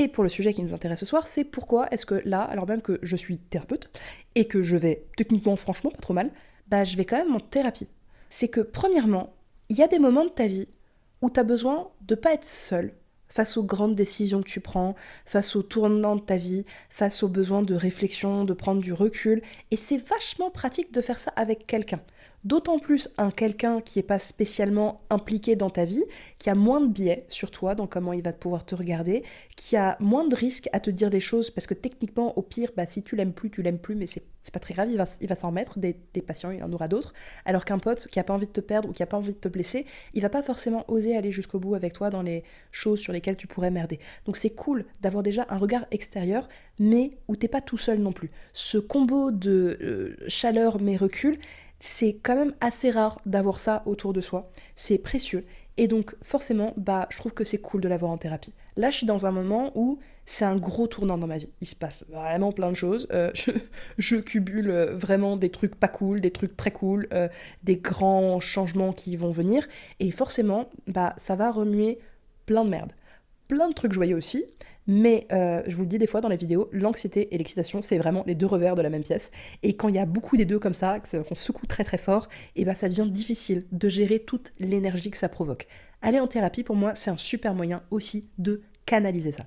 Et pour le sujet qui nous intéresse ce soir, c'est pourquoi est-ce que là, alors même que je suis thérapeute et que je vais techniquement, franchement, pas trop mal, bah je vais quand même en thérapie. C'est que premièrement, il y a des moments de ta vie où tu as besoin de pas être seul face aux grandes décisions que tu prends, face aux tournants de ta vie, face aux besoins de réflexion, de prendre du recul. Et c'est vachement pratique de faire ça avec quelqu'un. D'autant plus un quelqu'un qui n'est pas spécialement impliqué dans ta vie, qui a moins de biais sur toi, dans comment il va pouvoir te regarder, qui a moins de risques à te dire les choses, parce que techniquement, au pire, bah, si tu l'aimes plus, mais c'est pas très grave, il va s'en remettre, des patients, il en aura d'autres, alors qu'un pote qui a pas envie de te perdre ou qui a pas envie de te blesser, il va pas forcément oser aller jusqu'au bout avec toi dans les choses sur lesquelles tu pourrais merder. Donc c'est cool d'avoir déjà un regard extérieur, mais où t'es pas tout seul non plus. Ce combo de chaleur mais recul, c'est quand même assez rare d'avoir ça autour de soi. C'est précieux. Et donc, forcément, bah, je trouve que c'est cool de l'avoir en thérapie. Là, je suis dans un moment où c'est un gros tournant dans ma vie. Il se passe vraiment plein de choses. Je cumule vraiment des trucs pas cool, des trucs très cool, des grands changements qui vont venir. Et forcément, bah, ça va remuer plein de merde. Plein de trucs joyeux aussi, mais je vous le dis des fois dans les vidéos, l'anxiété et l'excitation, c'est vraiment les deux revers de la même pièce. Et quand il y a beaucoup des deux comme ça, qu'on secoue très très fort, et ben ça devient difficile de gérer toute l'énergie que ça provoque. Aller en thérapie, pour moi, c'est un super moyen aussi de canaliser ça.